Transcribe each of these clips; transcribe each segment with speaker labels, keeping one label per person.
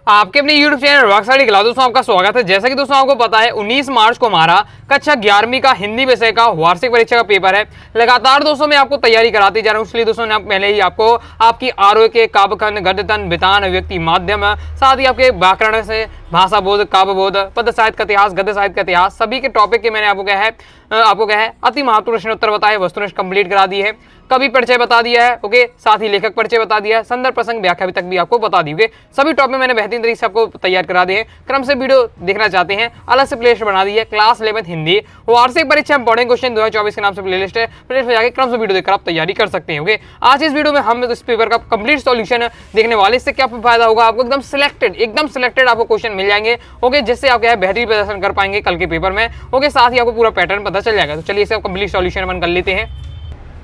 Speaker 1: आपके अपने YouTube channel रॉकस्टाडी class दोस्तों आपका स्वागत है। जैसा कि दोस्तों आपको पता है 19 मार्च को हमारा कक्षा 11वीं का हिंदी विषय का वार्षिक परीक्षा का पेपर है। लगातार दोस्तों मैं आपको तैयारी कराती जा रहा हूँ, इसलिए दोस्तों ने पहले ही आपको आपकी आरोह के काव्य खंड, गद्य तंत्र, वितान, अभिव्यक्ति, माध्यम, साथ ही आपके व्याकरण से भाषा बोध, काव्य बोध, पद साहित्य का इतिहास, गद्य साहित्य का इतिहास, सभी के टॉपिक के मैंने आपको क्या है अति महत्वपूर्ण प्रश्नोत्तर बताए, वस्तुनिष्ठ कंप्लीट करा दी है, कवि परिचय बता दिया है, ओके, साथ ही लेखक परिचय बता दिया है, संदर्भ प्रसंग व्याख्या अभी तक भी आपको बता दी। ओके, सभी टॉपिक मैंने बेहतरीन तरीके से आपको तैयार करा दिए हैं। क्रम से वीडियो देखना चाहते हैं, अलग से प्लेलिस्ट बना दी है, क्लास 11th हिंदी वार्षिक परीक्षा इंपॉर्टेंट क्वेश्चन 2024 के नाम से प्लेलिस्ट है। प्लेलिस्ट में जाकर क्रम से वीडियो देखकर आप तैयारी कर सकते हैं। ओके, आज इस वीडियो में हम इस पेपर का कंप्लीट सॉल्यूशन देखने वाले। इससे क्या फायदा होगा आपको, एकदम सिलेक्टेड आपको क्वेश्चन मिल जाएंगे, ओके, जिससे आप क्या बेहतरीन प्रदर्शन कर पाएंगे कल के पेपर में। ओके, साथ ही आपको पूरा पैटर्न पता चल जाएगा। तो चलिए इसका कंप्लीट सॉल्यूशन अपन कर लेते हैं।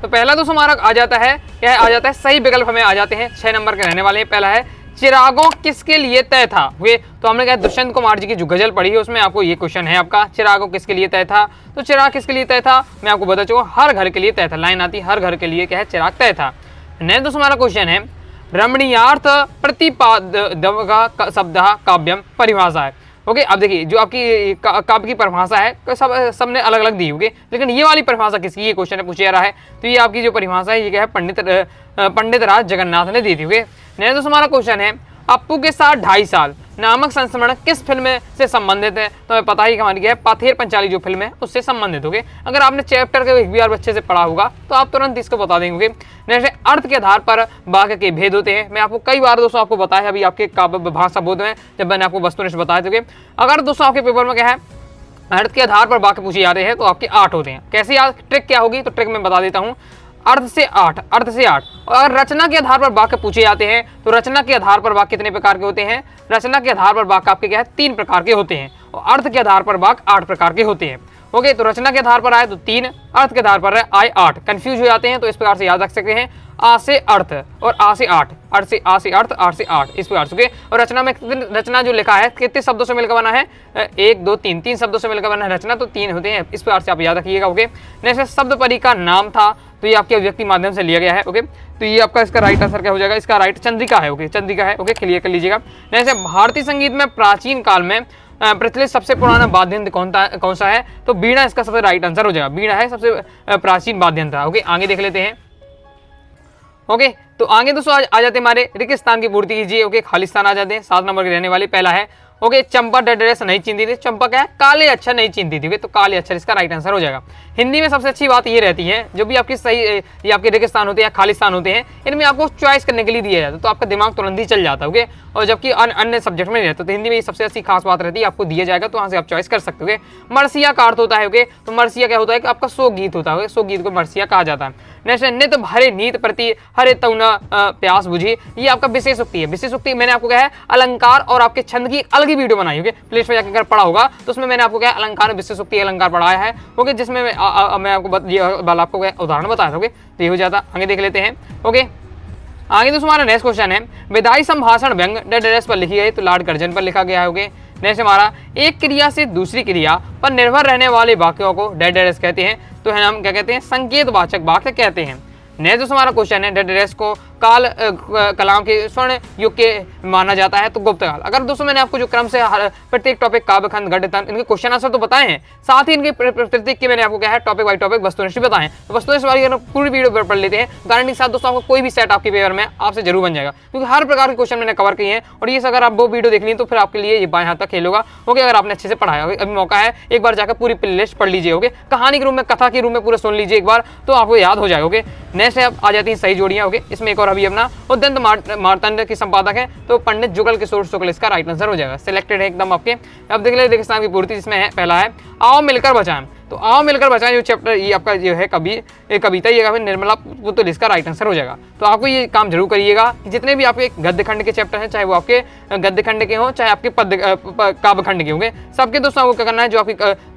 Speaker 1: तो पहला दोस्तों हमारा आ जाता है सही विकल्प हमें आ जाते हैं। 6 नंबर के रहने वाले हैं। पहला है चिरागों किसके लिए तय था। वे तो हमने कहा दुष्यंत कुमार जी की जो गजल पढ़ी है उसमें आपको ये क्वेश्चन है आपका, चिरागों किसके लिए तय था। तो चिराग किसके लिए तय था, मैं आपको बता चुका हूँ, हर घर के लिए तय था। लाइन आती हर घर के लिए क्या है, चिराग तय था। नेक्स्ट दोस्तों हमारा क्वेश्चन है रमणीयार्थ प्रतिपादक शब्द काव्यम परिभाषा है। ओके, अब देखिए जो आपकी काव्य की परिभाषा है सबने अलग अलग दी होगी, लेकिन ये वाली परिभाषा किसकी, ये क्वेश्चन पूछा जा रहा है। तो ये आपकी जो परिभाषा है ये क्या है, पंडित राज जगन्नाथ ने दी थी। ओके, नेक्स्ट दोस्तों हमारा क्वेश्चन है अप्पू के साथ 2.5 साल नामक संस्मरण किस फिल्म से संबंधित है। तो हमें पता ही हमारी क्या है, पाथेर पंचाली जो फिल्म है उससे संबंधित होगे। अगर आपने चैप्टर के एक भी बार अच्छे से पढ़ा होगा तो आप तुरंत इसको बता देंगे। नेक्स्ट अर्थ के आधार पर वाक्य के भेद होते हैं। मैं आपको कई बार दोस्तों आपको बताया अभी आपके काव्य भाषा बोध में जब मैंने आपको वस्तुनिष्ठ बताए थे। अगर दोस्तों आपके पेपर में क्या है अर्थ के आधार पर वाक्य पूछे जाते हैं तो आपके 8 होते हैं। कैसे यार ट्रिक क्या होगी, तो ट्रिक मैं बता देता हूँ। अर्थ से 8 और अगर रचना के आधार पर वाक्य पूछे जाते हैं तो रचना के आधार पर वाक्य कितने प्रकार के होते हैं, रचना के आधार पर वाक्य आपके क्या है 3 प्रकार के होते हैं और अर्थ के आधार पर वाक्य 8 प्रकार के होते हैं। ओके, तो रचना के आधार पर आए तो 3, अर्थ के आधार पर आए 8। कंफ्यूज हो जाते हैं तो इस प्रकार से याद रख सकते हैं, आ से अर्थ और आ से 8, अर्थ से आ से अर्थ, 8 से 8 इस प्रकार से। और रचना में रचना जो लिखा है कितने शब्दों से मिलकर बना है, 1 2 3 3 शब्दों से मिलकर बना है रचना, तो 3 होते हैं। इस प्रकार से आप याद रखिएगा। ओके, नेक्स्ट शब्द परी का नाम था, तो ये आपके अभिव्यक्ति माध्यम से लिया गया है। ओके, तो ये आपका इसका राइट आंसर क्या हो जाएगा, इसका राइट चंद्रिका है। ओके, चंद्रिका है। ओके, क्लियर कर लीजिएगा। नेक्स्ट भारतीय संगीत में प्राचीन काल में प्रचलित सबसे पुराना वाद्य यंत्र कौन सा है, तो बीड़ा इसका सबसे राइट आंसर हो जाएगा। बीड़ा है सबसे प्राचीन वाद्य यंत्र। ओके, आगे देख लेते हैं। ओके, तो आगे दोस्तों आ जाते हैं हमारे रिक्तस्थान की पूर्ति कीजिए। ओके, खालिस्तान आ जाते हैं। 7 नंबर के रहने वाले। पहला है ओके, चंपा ड्रेस नहीं चीनती थी। चंपा क्या है, काले अक्षर नहीं चीनती थी। तो काले अक्षर इसका राइट आंसर हो जाएगा। हिंदी में सबसे अच्छी बात ये रहती है जो भी आपकी सही ये आपके रेगिस्तान होते हैं या खालिस्तान होते हैं, इनमें आपको चॉइस करने के लिए दिया जाता है, तो आपका दिमाग तुरंत ही चल जाता है। ओके, और जबकि अन्य सब्जेक्ट में नहीं रहता, तो हिंदी में ये सबसे अच्छी खास बात रहती है, आपको दिया जाएगा तो वहाँ से आप चॉइस कर सकते हो। मरसिया का अर्थ होता है। ओके, तो मरसिया क्या होता है कि आपका शोक गीत होता है। शोक गीत को मरसिया कहा जाता है। नेक्स्ट नित भरे नीत प्रति हरे तउना प्यास बुझी, ये आपका विशेष उक्ति है। विशेष उक्ति मैंने आपको क्या है अलंकार और आपके छंद की अलग ही वीडियो बनाई होगी, प्लेलिस्ट में जाकर अगर पढ़ा होगा तो उसमें मैंने आपको क्या अलंकार विशेष उक्ति अलंकार पढ़ाया है। ओके, जिसमें मैं आपको उदाहरण बताया था। ओके, तो ये हो जाता। आगे देख लेते हैं। ओके, आगे दोस्तों हमारा नेक्स्ट क्वेश्चन है विधायी संभाषण व्यंग ड्रेस पर लिखी गई, तो लॉर्ड कर्जन पर लिखा गया है। ओके, नेक्स्ट हमारा एक क्रिया से दूसरी क्रिया पर निर्भर रहने वाले वाक्यों को डेड कहते हैं, तो है हम क्या कहते हैं संकेतवाचक वाक्य कहते हैं। नेक्स्ट दोस्तों हमारा क्वेश्चन है डेड को कलाम के स्वर्ण युग के माना जाता है, तो गुप्त काल। अगर दोस्तों मैंने आपको जो क्रम से प्रत्येक टॉपिक काव्य खंड गद्य तंत्र इनके क्वेश्चन आंसर तो बताए हैं, साथ ही इनके प्रत्येक के मैंने आपको क्या है टॉपिक बाई टॉपिक वस्तुनिष्ठ बताएं। तो वस्तुनिष्ठ वाली पूरी वीडियो पढ़ लेते हैं, गारंटी के साथ दोस्तों आपको कोई भी सेट आपके पेपर में आपसे जरूर बन जाएगा, क्योंकि हर प्रकार के क्वेश्चन मैंने कवर किए हैं। और ये अगर आप वो वीडियो देख ली तो फिर आपके लिए ये बाएं हाथ तक खेल होगा। ओके, अगर आपने अच्छे से पढ़ाया, अभी मौका है एक बार जाकर पूरी प्लेलिस्ट पढ़ लीजिए। ओके, कहानी के रूप में कथा के रूप में पूरा सुन लीजिए एक बार, तो आपको याद हो जाएगा। ओके, नेक्स्ट अब आ जाती है सही जोड़ियां। ओके, इसमें एक और अभी अपना मार्तंड के संपादक है तो पंडित जुगल किशोर शुक्ल इसका राइट आंसर हो जाएगा। सिलेक्टेड है एकदम आपके। अब देख ले रेगिस्तान की पूर्ति, जिसमें है पहला है आओ मिलकर बचाएं। तो आओ मिलकर बचाएं जो चैप्टर ये आपका जो है कविता ये काफी निर्मला पुतुल इसका राइट आंसर हो जाएगा। तो आपको ये काम जरूर करिएगा कि जितने भी आपके गद्य खंड के चैप्टर हैं, चाहे वो आपके गद्य खंड के हों चाहे आपके काव्य खंड के होंगे, सबके दोस्तों आपको क्या करना है, जो आपकी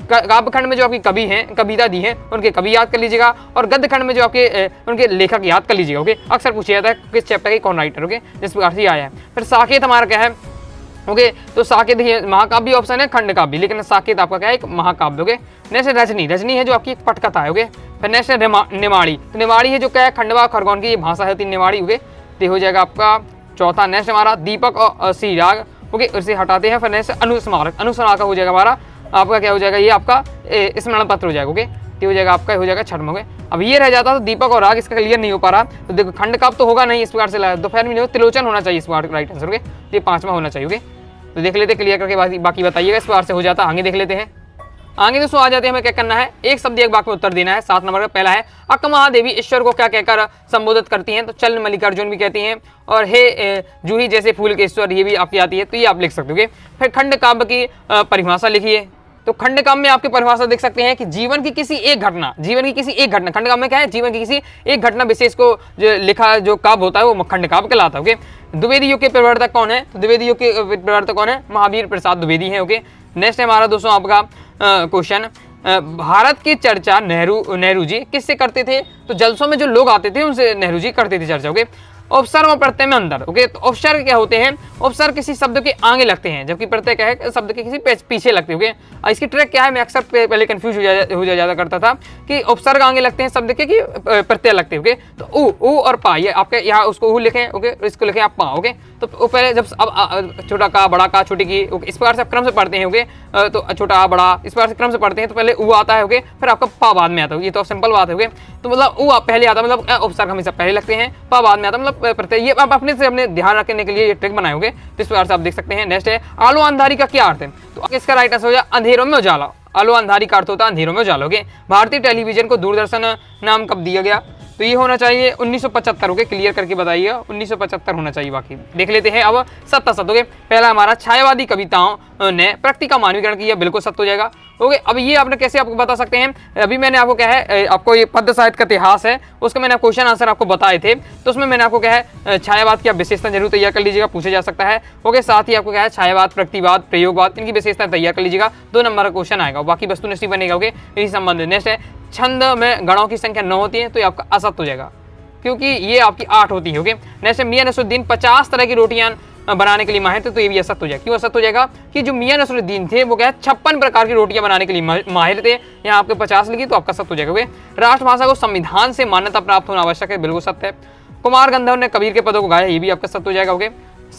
Speaker 1: काव्य खंड में जो आपकी कवि हैं कविता दी है उनके कवि याद कर लीजिएगा, और गद्य खंड में जो आपके उनके लेखक याद कर लीजिएगा। ओके, अक्सर पूछा जाता है किस चैप्टर के कौन राइटर। ओके, जिस प्रकार से आया है। फिर साकेत हमारा क्या है, ओके, तो साकेत देखिए महाकाव्य ऑप्शन है, खंड काव्य, लेकिन साकेत आपका क्या है एक महाकाव्य। ओके, नेक्स्ट रजनी है जो आपकी पटकथा है। ओके, फिर नेक्स्ट निमाड़ी, तो निमाड़ी है जो क्या है खंडवा खरगोन की भाषा होती है निमाड़ी। ओके, तो हो जाएगा आपका चौथा। नेक्स्ट हमारा दीपक और श्रीराग ओके, इसे हटाते हैं। फिर नेक्स्ट अनुस्मारक, अनुस्मारक हो जाएगा हमारा आपका क्या हो जाएगा, ये आपका स्मरण पत्र हो जाएगा। ओके, ये हो जाएगा आपका, हो जाएगा छठवां। ओके, अब ये रह जाता तो दीपक और राग, इसका क्लियर नहीं हो पा रहा तो देखो खंड काव्य तो होगा नहीं इस प्रकार से, दोपहर में नहीं, त्रिलोचन होना चाहिए इस बार राइट आंसर। ओके, ये पांचवा होना चाहिए। ओके, तो देख लेते क्लियर करके बाकी बताइएगा, इस बार से हो जाता। आगे देख लेते हैं। आगे दोस्तों आ जाते हैं, हमें क्या करना है, एक शब्द एक वाक्य में उत्तर देना है। 7 नंबर का पहला है, अक्क महादेवी ईश्वर को क्या कहकर संबोधित करती हैं, तो चल मल्लिकार्जुन भी कहती हैं, और हे जूही जैसे फूल के ईश्वर, ये भी आपकी आती है, तो ये आप लिख सकते हो। फिर खंड काव्य की परिभाषा लिखिए, तो खंड काव्य में आपकी परिभाषा देख सकते हैं कि जीवन की किसी एक घटना, जीवन की किसी एक घटना, खंड काव्य में क्या है, जीवन की किसी एक घटना विशेष को जो लिखा जो काव्य होता है वो खंड काव्य कहलाता है। ओके, द्विवेदी युग के प्रवर्तक कौन है, तो द्विवेदी युग के प्रवर्तक कौन है, महावीर प्रसाद द्विवेदी है। ओके, नेक्स्ट है हमारा दोस्तों आपका क्वेश्चन, भारत की चर्चा नेहरू जी किससे करते थे, तो जलसों में जो लोग आते थे उनसे नेहरू जी करते थे चर्चा। ओके, उपसर्ग और प्रत्यय में अंतर। ओके, तो उपसर्ग क्या होते हैं, उपसर्ग किसी शब्द के आगे लगते हैं, जबकि प्रत्यय क्या है, शब्द के किसी पीछे लगते हैं। ओके, इसकी ट्रिक क्या है, मैं अक्सर पहले कंफ्यूज हो जाया करता था कि उपसर्ग आगे लगते हैं शब्द के कि प्रत्यय लगते हैं। ओके, तो ऊ और पा, ये आपके यहाँ उसको ऊ लिखें, ओके, इसको लिखें आप पा। ओके, तो पहले जब अब छोटा का, बड़ा का, छोटी की, इस प्रकार से क्रम से पढ़ते हैं। ओके, तो छोटा बड़ा इस प्रकार से क्रम से पढ़ते हैं, तो पहले ऊ आता है। ओके, फिर आपका पा बाद में आता है, ये तो सिंपल बात है। ओके, तो मतलब ऊ पहले आता है, मतलब उपसर्ग हमेशा पहले लगते हैं, पा बाद में आता है, मतलब प्रत्यय। ये आप अपने से अपने ध्यान रखने के लिए ये ट्रिक बनाए होंगे, तो इस प्रकार से आप देख सकते हैं। नेक्स्ट है, आलो अंधारी का क्या अर्थ है, तो इसका राइट आंसर हो जाए अंधेरों में उजाला। आलो अंधारी का अर्थ होता है अंधेरों में उजाला। ओके, भारतीय टेलीविजन को दूरदर्शन नाम कब दिया गया, तो ये होना चाहिए 1975। ओके, क्लियर करके बताइएगा, 1975 होना चाहिए। बाकी देख लेते हैं अब सत्ता सत्य। ओके, पहला हमारा छायावादी कविताओं ने प्रकृति का मानवीकरण किया, बिल्कुल सत्य हो जाएगा। ओके, अब ये आपने कैसे आपको बता सकते हैं, अभी मैंने आपको क्या है, आपको ये पद्य साहित्य का इतिहास है, उसका मैंने क्वेश्चन आंसर आपको बताए थे, तो उसमें मैंने आपको क्या है, छायावाद की आप विशेषता जरूर तैयार कर लीजिएगा, पूछा जा सकता है। ओके, साथ ही आपको क्या है, छायावाद, प्रकृतिवाद, प्रयोगवाद, इनकी विशेषता तैयार कर लीजिएगा, 2 नंबर का क्वेश्चन आएगा, बाकी वस्तुनिष्ठ बनेगा। ओके, इसी संबंध। नेक्स्ट है, छंद में गणों की संख्या 9 होती है, तो ये आपका असत्य हो जाएगा, क्योंकि ये आपकी 8 होती है। ओके, नेक्स्ट मियां नसरुद्दीन 50 तरह की रोटियां बनाने के लिए माहिर थे, तो ये भी असत्य हो जाएगा। क्यों असत्य हो जाएगा, कि जो मियां नसरुद्दीन थे वो क्या है, 56 प्रकार की रोटियां बनाने के लिए माहिर थे, यहाँ आपके 50 लिखी, तो आपका सत्य हो जाएगा। राष्ट्रभाषा को संविधान से मान्यता प्राप्त होना आवश्यक है, बिल्कुल सत्य है। कुमार गंधर्व ने कबीर के पदों को गाया, ये भी आपका सत्य हो जाएगा। ओके,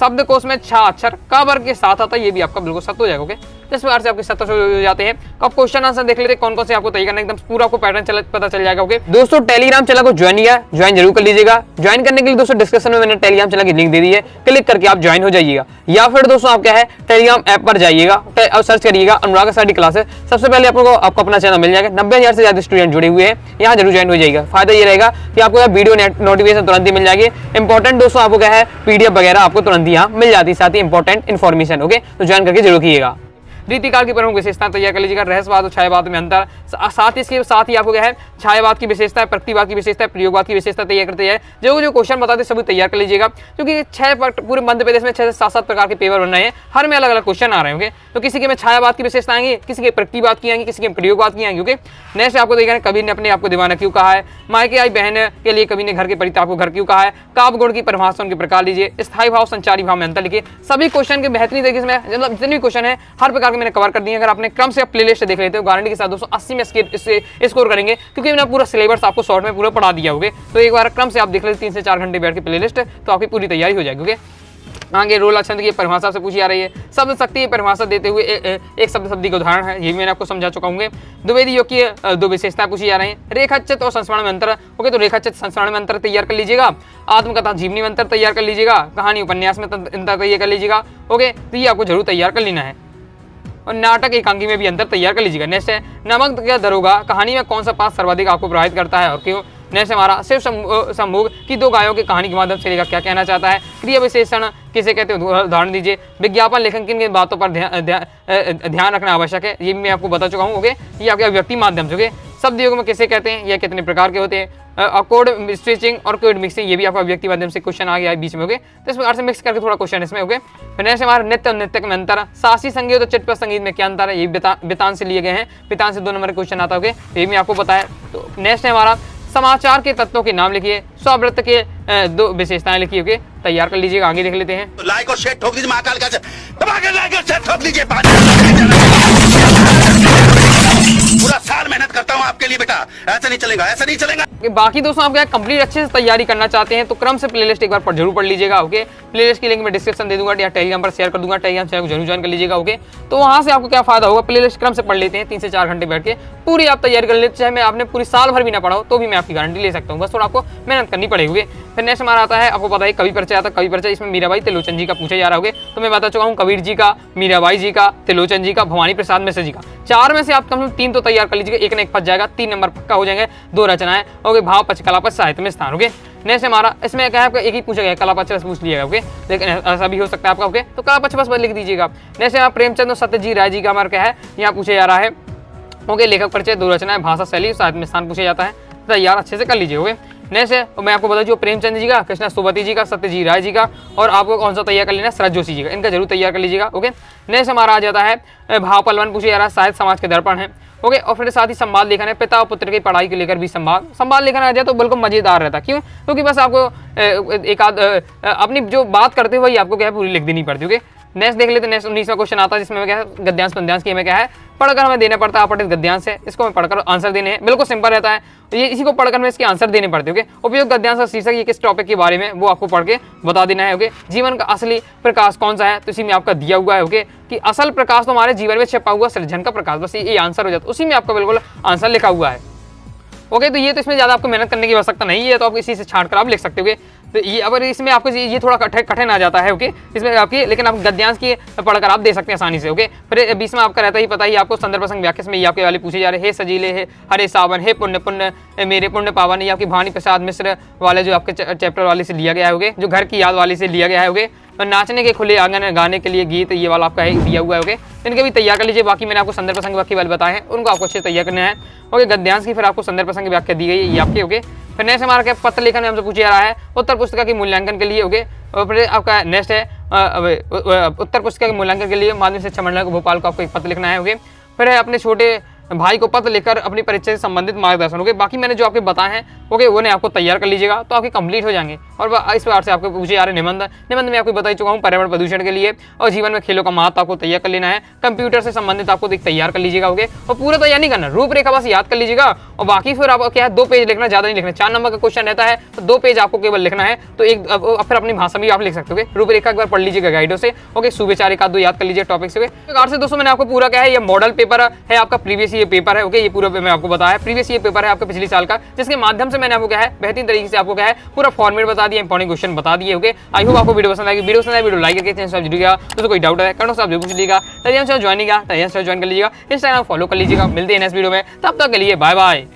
Speaker 1: शब्दकोश में 6 अक्षर का वर्ग के साथ आता है, ये भी आपका बिल्कुल सत्य हो जाएगा। ओके, इस प्रकार से आपके 70 हो जाते हैं। तो आप क्वेश्चन आंसर देख लेते हैं कौन कौन से आपको तैयार करना, एकदम पूरा आपको पैटर्न पता चल जाएगा। ओके दोस्तों, टेलीग्राम चैनल को ज्वाइन किया, ज्वाइन जरूर कर लीजिएगा। ज्वाइन करने के लिए दोस्तों डिस्क्रिप्शन में मैंने टेलीग्राम चैनल की लिंक दे दी है, क्लिक करके आप ज्वाइन हो जाइएगा, या फिर दोस्तों आप क्या है, टेलीग्राम ऐप पर जाइएगा और सर्च करिएगा अनुराग स्टडी क्लासेस, सबसे पहले आपको अपना चैनल मिल जाएगा। 90,000 से ज्यादा स्टूडेंट जुड़े हुए हैं, यहाँ जरूर ज्वाइन हो जाएगा। फायदा ये रहेगा कि आपको वीडियो नोटिफिकेशन तुरंत ही मिल जाएगी। इंपॉर्टेंट दोस्तों आपको क्या है, पीडीएफ वगैरह आपको तुरंत ही यहाँ मिल जाती है, साथ ही इंपॉर्टेंट इन्फॉर्मेशन। ओके, तो ज्वाइन करके जरूर कीजिएगा। रीतिकाल की प्रमुख विशेषताएं तैयार कर लीजिएगा, रहस्यवाद और छायावाद में अंतर, साथ ही इसके साथ ही आपको क्या है, छायावाद की विशेषता, प्रकृतिवाद की विशेषता, प्रयोगवाद की विशेषता तैयार करते हैं। जो क्वेश्चन बताते सभी तैयार कर लीजिएगा, क्योंकि 6 पूरे मध्य प्रदेश में 6 से 7 प्रकार के पेपर बन रहे हैं, हर में अलग अलग क्वेश्चन आ रहे होंगे। तो किसी के में छायावाद की विशेषता आएंगी, किसी के प्रकृतिवाद की आएंगी, किसी के प्रयोगवाद की आएंगी। ओके, नेक्स्ट आपको देखा कबीर ने अपने आपको दीवाना क्यों कहा है, मायके आई बहन के लिए कबीर ने घर के परिताप को घर क्यों कहा है, काव्य गुण की परिभाषा उनके प्रकार लीजिए, स्थायी भाव संचारी भाव में अंतर लिखिए। सभी क्वेश्चन के बेहतरीन तरीके से मतलब जितने भी क्वेश्चन है हर प्रकार के मैंने कवर कर दिए। अगर आपने क्रम से प्लेलिस्ट देख लेते हो, गारंटी के साथ दोस्तों 80 में स्कोर करेंगे, क्योंकि मैंने पूरा सिलेबस आपको शॉर्ट में पूरा पढ़ा दिया होगा। तो एक बार क्रम से आप देख लेते 3 से 4 घंटे बैठ के प्लेलिस्ट, तो आपकी पूरी तैयारी हो जाएगी। ओके, आगे रोल छंद की परिभाषा से पूछी जा रही है, शब्द शक्ति की परिभाषा देते हुए एक शब्द शब्दी का उदाहरण है, ये भी मैंने आपको समझा चुका हूँ। द्विवेदी योग की 2 विशेषताएं पूछी जा रही हैं, रेखाचित्र और संस्मरण में अंतर। ओके, तो रेखाचित्र संस्मरण में अंतर तैयार कर लीजिएगा, आत्मकथा जीवनी में अंतर तैयार कर लीजिएगा, कहानी उपन्यास में अंतर तैयार कर लीजिएगा। ओके, तो ये आपको जरूर तैयार कर लेना है, और नाटक एकांकी में भी अंतर तैयार कर लीजिएगा। नेक्स्ट है, नमक का दरोगा कहानी में कौन सा पात्र सर्वाधिक आपको प्रभावित करता है और क्यों। नेक्स्ट हमारा शिव संभोग की 2 गायों की कहानी के माध्यम से लेखक क्या कहना चाहता है, क्रिया विशेषण किसे कहते हैं, उदाहरण दीजिए। विज्ञापन लेखन किन किन बातों पर ध्यान रखना आवश्यक है, ये भी मैं आपको बता चुका हूँ। ओके, ये आपके अभिव्यक्ति माध्यम से। ओके, शब्द योग में किसे कहते हैं, यह कितने प्रकार के होते हैं, कोड स्ट्रेचिंग और कोड मिक्सिंग, ये भी आपका अभिव्यक्ति माध्यम से क्वेश्चन आ गया है बीच में। ओके, तो इस प्रकार से मिक्स करके थोड़ा क्वेश्चन इसमें। ओके, फिर नेक्स्ट हमारा नृत्य और नृत्य में अंतर, शास्त्रीय संगीत और चिटपट संगीत में क्या अंतर है, ये बेतान से लिए गए हैं, बेतान से 2 नंबर क्वेश्चन आता है। ओके, ये भी आपको पता है। तो नेक्स्ट है हमारा समाचार के तत्वों के नाम लिखिए, स्ववृत्त के 2 विशेषताएं लिखिए। ओके, तैयार कर लीजिएगा, आगे देख लेते हैं।
Speaker 2: तो लाइक और शेयर ठोक दीजिए, महाकाल का लाइक और शेयर ठोक लीजिए। पूरा साल मेहनत करता हूँ आपके लिए बेटा, ऐसा नहीं चलेगा, ऐसा नहीं चलेगा।
Speaker 1: बाकी दोस्तों आप क्या कंप्लीट अच्छे से तैयारी करना चाहते हैं तो क्रम से प्लेलिस्ट एक बार जरूर पढ़ लीजिएगा। ओके, प्लेलिस्ट की लिंक मैं डिस्क्रिप्शन दे दूंगा या टेलीग्राम पर शेयर कर दूंगा, टेलीग्राम चैनल को जरूर ज्वाइन कर लीजिएगा। ओके, तो वहां से आपको क्या फायदा होगा, प्लेलिस्ट क्रम से पढ़ लेते हैं 3 से 4 घंटे बैठ के पूरी आप तैयारी कर लेते, चाहे मैं आपने पूरी साल भर भी ना पढ़ा हो तो भी मैं आपकी गारंटी ले सकता हूँ, बस थोड़ा आपको मेहनत करनी पड़ेगी। फिर नेक्स्ट हमारा आता है, आपको पता है कवि परिचय आता है। कवि परिचय इसमें मीराबाई त्रिलोचन जी का पूछा जा रहा होगा, तो मैं बता चुका हूँ कबीर जी का, मीराबाई जी का, त्रिलोचन जी का, भवानी प्रसाद मिश्र जी का। 4 में से आप कम से कम 3 तो तैयार कर लीजिएगा, एक ना एक फंस जाएगा, 3 नंबर पक्का हो जाएंगे। 2 रचनाएं, ओके, भाव पक्ष कला पक्ष साहित्य में स्थान। ओके, नेक्स्ट हमारा इसमें क्या है, आपका एक ही पूछा गया, कला पक्ष बस पूछ लिएगा। ओके, लेकिन ऐसा भी हो सकता है आपका। ओके, तो कला पक्ष बस लिख दीजिएगा। नेक्स्ट यहाँ प्रेमचंद और सत्यजीत राय जी का हमारा क्या है, यहाँ पूछा जा रहा है। ओके, लेखक परिचय, 2 रचनाएं, भाषा शैली, साहित्य में स्थान पूछा जाता है, तैयार अच्छे से कर लीजिए। ओके, नेक्स्ट है मैं आपको बता दूं प्रेमचंद जी का, कृष्णा सुबती जी का, सत्यजीत राय जी का, और आपको कौन सा तैयार कर लेना है, शरद जोशी जी का, इनका जरूर तैयार कर लीजिएगा। ओके, नेक्स्ट हमारा आ जाता है भाव पलवन पूछे जा रहा है, साहित्य समाज के दर्पण है। ओके, और फिर साथ ही संवाद लेखन है, पिता और पुत्र की पढ़ाई को लेकर भी संवाद लेखन आ जाए तो बिल्कुल मजेदार रहता। क्यों? क्योंकि बस आपको एक आध अपनी जो बात करते हुए आपको क्या है पूरी लिख देनी पड़ती है। ओके, नेक्स्ट देख लेते हैं। नेक्स्ट 19वां क्वेश्चन आता है जिसमें क्या है, गद्यांश पद्यांश की हमें क्या है पढ़कर हमें देना पड़ता है अपठित गद्यांश है, इसको हमें पढ़कर आंसर देने हैं। बिल्कुल सिंपल रहता है ये, इसी को पढ़कर हमें इसके आंसर देने पड़ते हैं। ओके, उपयोग गद्यांश का शीर्षक ये किस टॉपिक के बारे में वो आपको पढ़ के बता देना है। ओके, जीवन का असली प्रकाश कौन सा है तो इसी में आपका दिया हुआ है। ओके, कि असल प्रकाश तो हमारे जीवन में छिपा हुआ सृजन का प्रकाश, बस ये आंसर हो जाता है, उसी में आपका बिल्कुल आंसर लिखा हुआ है। ओके, तो ये तो इसमें ज़्यादा आपको मेहनत करने की आवश्यकता नहीं है, तो आप इसी से छांट कर आप लिख सकते हो। तो ये अगर इसमें आपको ये थोड़ा कठिन आ जाता है। ओके, इसमें आपकी, लेकिन आप गद्यांश की पढ़कर आप दे सकते हैं आसानी से। ओके, फिर 20 में आपका रहता ही पता ही आपको संदर्भ प्रसंग व्याख्या में ये आपके वाले पूछे जा रहे हैं, हे सजीले हे हरे सावन, हे पुण्य पुण्य मेरे पुण्य पावन, ये आपकी भवानी प्रसाद मिश्र वाले जो आपके चैप्टर वाले से लिया गया है। ओके, जो घर की याद वाले से लिया गया है। ओके, और नाचने के खुले आंगन गाने के लिए गीत ये वाला आपका दिया हुआ है। ओके, इनके भी तैयार कर लीजिए। बाकी मैंने आपको संदर्भ प्रसंग वाक्य वाले बताए हैं, उनको आपको अच्छे से तैयार करना है। ओके, गद्यांश की फिर आपको संदर्भ प्रसंग व्याख्या दी गई है ये आपके। ओके, फिर नेक्स्ट हमारा क्या पत्र लेखन में हमसे पूछा जा रहा है उत्तर पुस्तिका के मूल्यांकन के लिए। ओके, और फिर आपका नेक्स्ट है उत्तर पुस्तिका के मूल्यांकन के लिए माध्यमिक शिक्षा मंडल भोपाल को आपको एक पत्र लिखना है। ओके, फिर है अपने छोटे भाई को पत्र लेकर अपनी परीक्षा से संबंधित मार्गदर्शन। ओके, बाकी मैंने जो आपके बताए हैं ओके वो आपको तैयार कर लीजिएगा तो आपके कंप्लीट हो जाएंगे। और इस बार से आपको पूछे जा रहे निबंध में आपको बता चुका हूँ पर्यावरण प्रदूषण के लिए और जीवन में खेलों का महत्व आपको तैयार कर लेना है। कंप्यूटर से संबंधित आपको तैयार कर लीजिएगा। ओके, और पूरा तैयार नहीं करना, रूपरेखा बस याद कर लीजिएगा और बाकी फिर आपको क्या है 2 पेज लिखना, ज्यादा नहीं लिखना। 4 नंबर का क्वेश्चन रहता है तो 2 पेज आपको केवल लिखना है, तो एक फिर अपनी भाषा में आप लिख सकते हो। रूपरेखा एक बार पढ़ लीजिएगा गाइडों से। ओके, सुविचार 1-2 याद कर लीजिए टॉपिक से। प्रकार से दोस्तों मैंने आपको पूरा क्या है ये मॉडल पेपर है आपका, प्रीवियस ईयर पेपर है। ओके, ये पूरा मैं आपको बताया प्रीवियस ईयर पेपर है आपका पिछले साल का, जिसके माध्यम से मैंने आपको क्या है बेहतरीन तरीके से आपको क्या है पूरा फॉर्मेट बता दिया, इंपॉर्टेंट क्वेश्चन बता दिए। ओके, आई होप आपको वीडियो पसंद आएगी। वीडियो पसंद आए वीडियो लाइक करके चैनल सब्सक्राइब जुड़िएगा, तो कोई डाउट है कमेंट से आप जरूर पूछ लीजिएगा। टेलीग्राम चैनल ज्वाइन कर लीजिएगा, इंस्टाग्राम फॉलो कर लीजिएगा। मिलते हैं नेक्स्ट वीडियो में, तब तक के लिए बाय बाय।